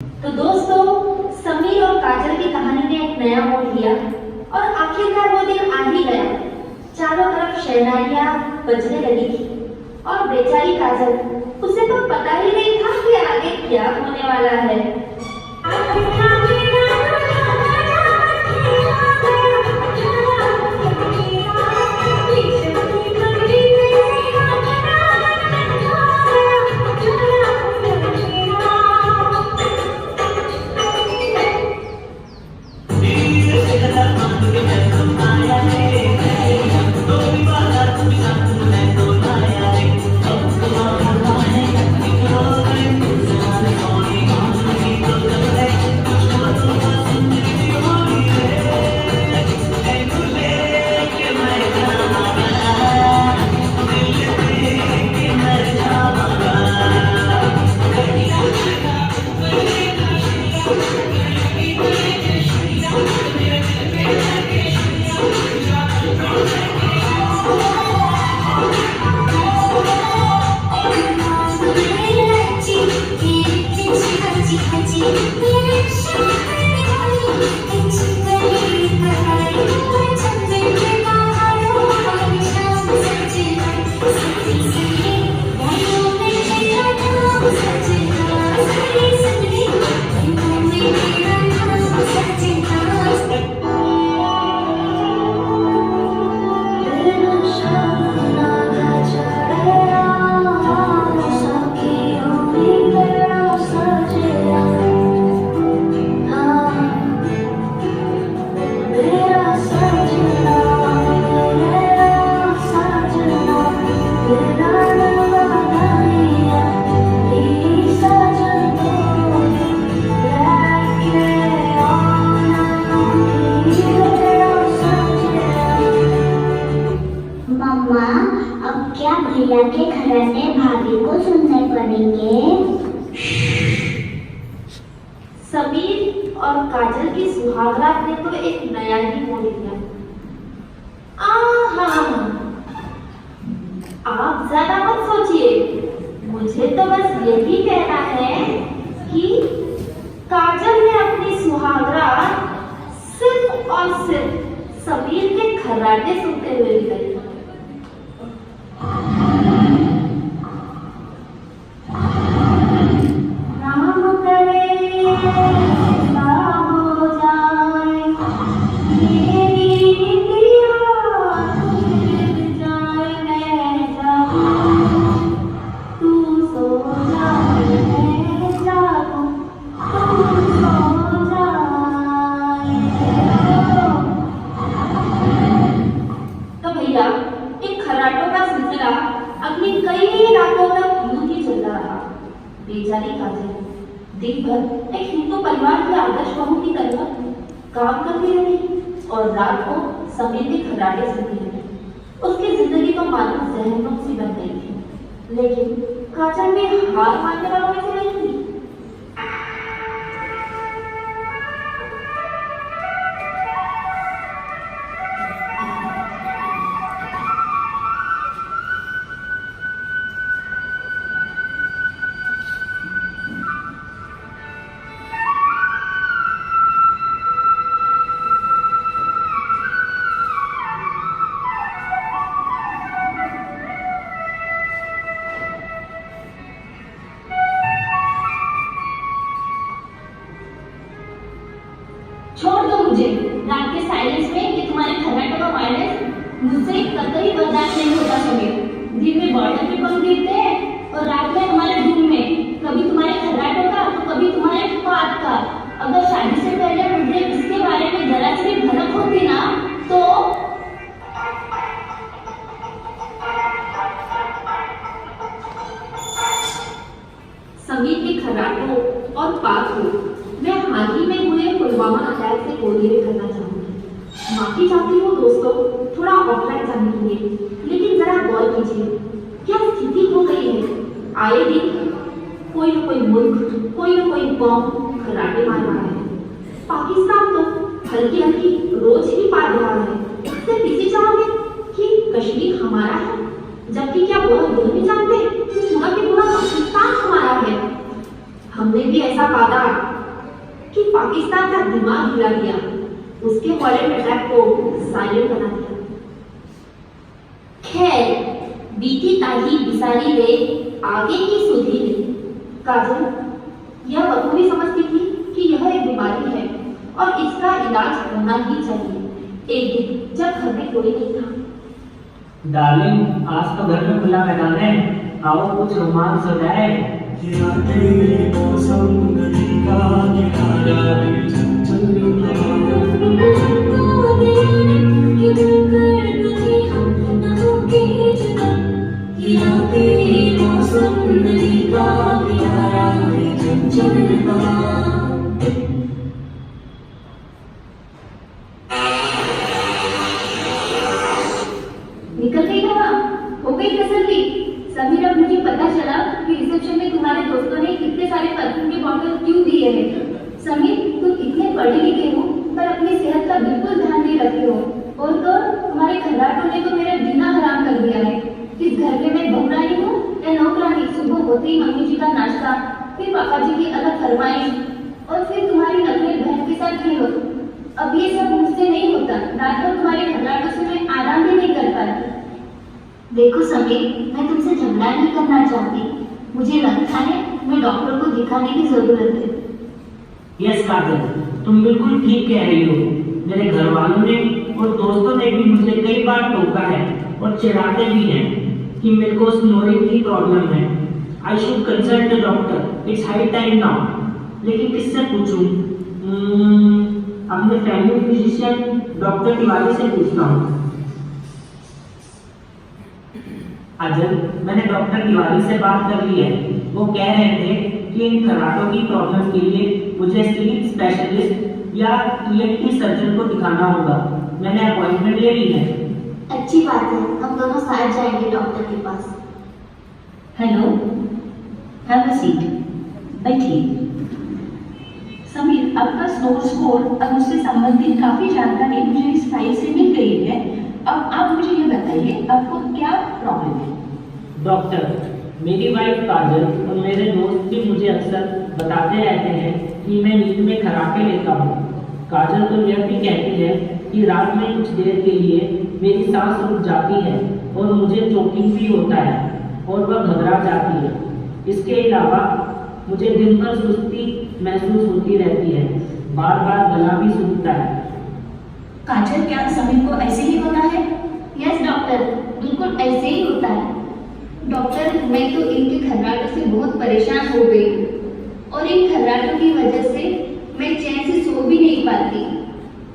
तो दोस्तों, समीर और काजल की कहानी ने एक नया मोड़ लिया और आखिरकार वो दिन आ ही गया। चारों तरफ शहनाइयां बजने लगी थी और बेचारी काजल, उसे तो पता ही नहीं था कि आगे क्या होने वाला है। भैया के खराटे भाभी को सुनने पड़ेंगे। समीर और काजल की सुहागरात ने तो एक नया ही मोड़ लिया। आप ज्यादा मत सोचिए, मुझे तो बस यही कहना है कि काजल ने अपनी सुहागरात सिर्फ और सिर्फ समीर के खराटे सुनते हुए बिताई। बेचारी काजल दिन भर एक हिंदू परिवार के आदर्श बहू की तरह काम करती रही और रात को समीर के खराटे सुनती रही। उसकी जिंदगी तो मानो जहन्नुम सी बन गई थी, लेकिन काजल में हार मानने वालों में से नहीं थी। छोड़ दो मुझे रात के साइलेंस में कि तुम्हारे खर्राटों का वायलेंस मुझसे कतई बर्दाश्त नहीं होता। समीर दिन में बॉर्डर पे बम गिरते हैं और रात में हमारे रूम में, कभी तुम्हारे खर्राटों का तो कभी तुम्हारे पात का। अगर शादी से पहले मुझे इसके बारे में जरा सी भनक होती ना तो समीर के खर्राटों और पात को मैं हाल ही में हुए पुलवामा अटैक से कोरिलेट करना चाहूंगी। माफी चाहती हूँ दोस्तों थोड़ा ऑफलाइन जाने के लिए, लेकिन जरा गौर कीजिए क्या स्थिति हो गई है। आए दिन कोई न कोई मुल्क, कोई न कोई कौम खर्राटे मार रहा है। पाकिस्तान तो हल्की हल्की रोज ही पार रहा है। इससे पीछे जाओगे कि कश्मीर हमारा है, जबकि क्या वो लोग नहीं जानते कि पूरा के पूरा पाकिस्तान हमारा है। हमने भी ऐसा वादा कि पाकिस्तान का दिमाग हिला दिया, उसके वॉलेट अटैक को साइलेंट बना दिया। खैर, बीती ताही बिसारी ले आगे की सुधी ले। काजल यह बखूबी समझती थी कि यह एक बीमारी है और इसका इलाज होना ही चाहिए। एक दिन जब घर में कोई नहीं था, डार्लिंग, आज तो घर में खुला मैदान है, आओ कुछ रोमांस हो जाए। निकल गई हवा, हो गई तसल्ली। समीर, अब मुझे पता चला कि रिसेप्शन में तुम्हारे दोस्तों ने इतने सारे परफ्यूम के बॉटल क्यों दिए हैं। समीर, तुम इतने पढ़े लिखे हो पर अपनी सेहत का बिल्कुल ध्यान नहीं रखे हो। और तो तुम्हारे खर्राटों ने तो मेरा जीना हराम कर दिया है। इस घर में मैं बहुरानी हूँ या नौकरानी। सुबह होते ही मम्मी जी का नाश्ता, फिर पापा जी की अलग फरमाइश और फिर तुम्हारी नकली बहन के साथ खेलो। अब ये सब मुझसे नहीं होता। रात को तुम्हारे खर्राटों से मैं आराम भी नहीं कर पाती। देखो समीर, मैं तुमसे झगड़ा नहीं करना चाहती। मुझे लगता है मैं डॉक्टर को दिखाने की जरूरत है। यस काजल, तुम बिल्कुल ठीक कह रही हो। मेरे घर वालों ने और दोस्तों ने भी मुझे कई बार टोका है और चिढ़ाते भी हैं कि मेरे को स्नोरिंग की प्रॉब्लम है। I should consult the doctor, it's high time now. लेकिन किससे पूछूं? अपने फैमिली फिजिशियन डॉक्टर तिवारी से पूछता हूँ। अजय, मैंने डॉक्टर तिवारी से बात कर ली है। वो कह रहे थे कि इन खर्राटों की प्रॉब्लम के लिए मुझे स्लीप स्पेशलिस्ट या ईएनटी सर्जन को दिखाना होगा। मैंने अपॉइंटमेंट ले ली है। अच्छी बात है, हम दोनों साथ जाएंगे डॉक्टर के पास। हेलो, हैव अ सीट, बैठिए। समीर, आपका स्नोर स्कोर और उससे संबंधित काफी जानकारी मुझे इस फाइल से मिल गई है। अब आप मुझे ये बताइए, आपको क्या प्रॉब्लम है? डॉक्टर, मेरी वाइफ काजल और मेरे दोस्त भी मुझे अक्सर बताते रहते हैं कि मैं नींद में खर्राटे लेता हूँ। काजल तो यह भी कहती है कि रात में कुछ देर के लिए मेरी सांस रुक जाती है और मुझे चोकिंग भी होता है और वह घबरा जाती है। इसके अलावा मुझे दिन भर सुस्ती महसूस होती रहती है, बार बार गला भी सूखता है। काजल, क्या समीर को ऐसे ही होता है? यस डॉक्टर, बिल्कुल ऐसे ही होता है। डॉक्टर, मैं तो इनके खर्राटों से बहुत परेशान हो गई हूँ और इन खर्राटों की वजह से मैं चैन से सो भी नहीं पाती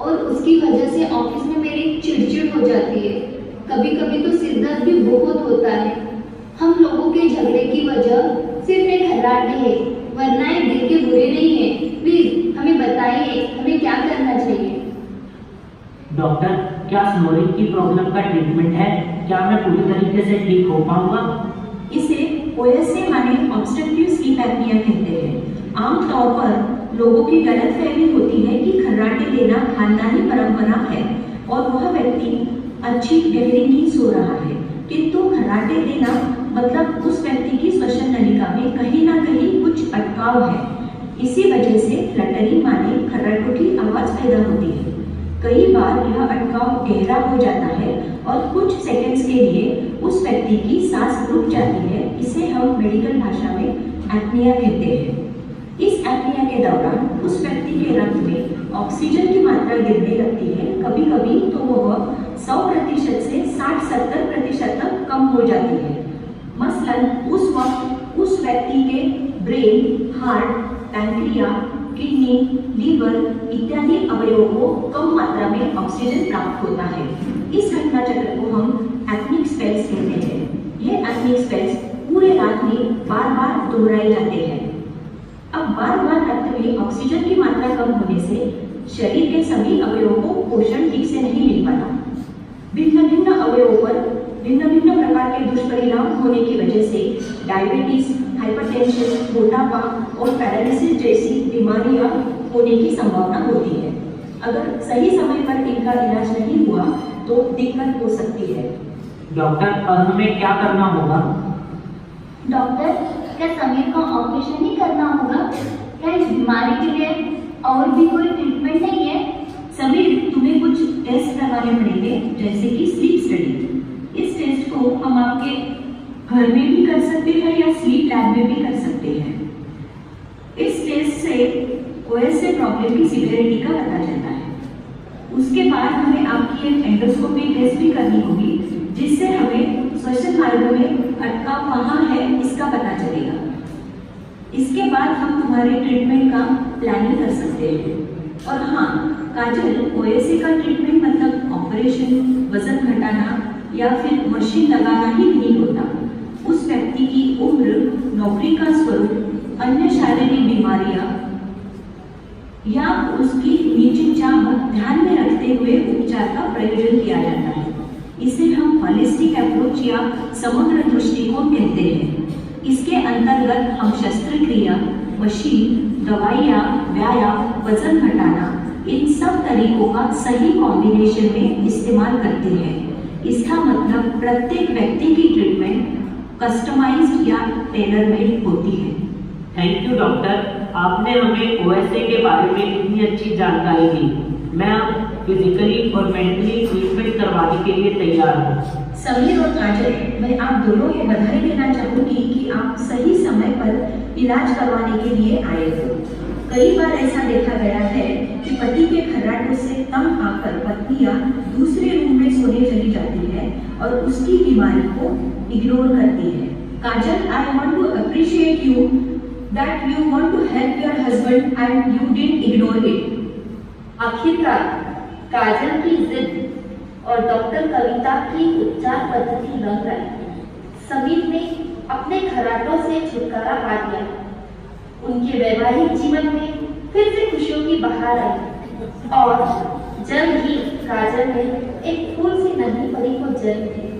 और उसकी वजह से ऑफिस में मेरी चिड़चिड़ हो जाती है। कभी कभी तो सिर दर्द भी बहुत होता है। हम लोगों के झगड़े की वजह सिर्फ एक खर्राटे है, वरना ये दिल के बुरे नहीं है। प्लीज हमें बताइए, हमें क्या करना चाहिए? डॉक्टर, क्या स्नोरिंग की प्रॉब्लम का ट्रीटमेंट है? क्या मैं पूरी तरीके से ठीक हो पाऊंगा? इसे ओएसए माने ऑब्स्ट्रक्टिव स्लीप एपनिया कहते हैं। आमतौर पर लोगों की गलतफहमी होती है कि खर्राटे लेना खानदानी परंपरा है और वह व्यक्ति अच्छी गहरी नींद सो रहा है, किंतु खर्राटे लेना मतलब उस व्यक्ति की श्वसन नलिका में कहीं ना कहीं कुछ अटकाव है। इसी वजह से फ्लटरिंग माने खर्राटों की आवाज पैदा होती है। कई बार यह अटकाव गहरा हो जाता है और कुछ सेकंड्स के लिए उस व्यक्ति की सांस रुक जाती है। इसे हम मेडिकल भाषा में एपनिया कहते हैं। इस एपनिया के दौरान उस व्यक्ति के रक्त में ऑक्सीजन की मात्रा गिरने लगती है। कभी कभी तो वह 100% से 60-70% तक कम हो जाती है। मसलन उस वक्त उस व्यक्ति के brain, heart, pancreas, kidney, liver इत्यादि अवयवों को कम मात्रा में ऑक्सीजन प्राप्त होता है। इस घटना चक्र को हम एपनिक स्पेल्स कहते हैं। ये एपनिक स्पेल्स पूरे रात में बार बार दोहराए जाते हैं। अब बार बार रक्त में ऑक्सीजन की मात्रा कम होने से शरीर के सभी अवयवों को पोषण ठीक से नहीं मिल पाता। भिन्न भिन्न अवयवों पर भिन्न भिन्न प्रकार के दुष्परिणाम होने की वजह से डायबिटीज, हाइपरटेंशन, मोटापा और पैरालिसिस जैसी बीमारियां होने की संभावना होती है। अगर सही समय पर इनका इलाज नहीं हुआ तो दिक्कत हो सकती है। डॉक्टर, अब हमें क्या करना होगा? डॉक्टर, क्या समीर को ऑपरेशन ही करना होगा? क्या इस बीमारी के लिए और भी कोई ट्रीटमेंट नहीं है? समीर, तुम्हें कुछ टेस्ट करवाने पड़ेंगे, जैसे कि स्लीप स्टडी। इस टेस्ट को हम आपके घर में भी कर सकते हैं या स्लीप लैब में भी कर सकते हैं। इस टेस्ट से ओएसए प्रॉब्लम की सिवियरिटी का पता चलता है। उसके बाद हमें आपकी एक एंडोस्कोपी टेस्ट भी करनी होगी, जिससे हमें श्वसन मार्ग में अटकाव कहाँ है इसका पता चलेगा। इसके बाद हम तुम्हारे ट्रीटमेंट का प्लानिंग कर सकते हैं। और हाँ काजल, ओएसए का ट्रीटमेंट मतलब ऑपरेशन, वजन घटाना या फिर मशीन लगाना ही नहीं होता। उस व्यक्ति की उम्र, नौकरी का स्वरूप, अन्य शारीरिक बीमारियां या उसकी निजी चाह ध्यान में रखते हुए उपचार का प्रयोजन किया जाता है। इसे हम होलिस्टिक अप्रोच या समग्र दृष्टिकोण कहते हैं। इसके अंतर्गत हम शस्त्रक्रिया, मशीन, दवाइयाँ, व्यायाम, वजन घटाना, इन सब तरीकों का सही कॉम्बिनेशन में इस्तेमाल करते हैं। इसका मतलब प्रत्येक व्यक्ति की ट्रीटमेंट कस्टमाइज्ड या टेलर मेड होती है। थैंक यू डॉक्टर, आपने हमें ओएसए के बारे में इतनी अच्छी जानकारी दी। मैं अब फिजिकली और मेंटली ट्रीटमेंट करवाने के लिए तैयार हूँ। समीर और काजल, मैं आप दोनों को बधाई देना चाहूंगी कि आप सही समय पर इलाज करवाने के लिए आए हो। कई बार ऐसा देखा गया है कि पति के खर्राटे से तंग आकर पत्नियां दूसरे रूम में सोने चली जाती है और उसकी बीमारी को इग्नोर करती है। Kajal, I want to appreciate you that you want to help your husband and you didn't ignore it. आखिरकार काजल की जिद और डॉक्टर कविता की उपचार पद्धति रंग लाई। समीर ने अपने खर्राटों से छुटकारा पा लिया। उनके वैवाहिक जीवन में फिर से खुशियों की बहार आई और जल्द ही काजल ने एक फूल सी नन्ही परी को जन्म दिया।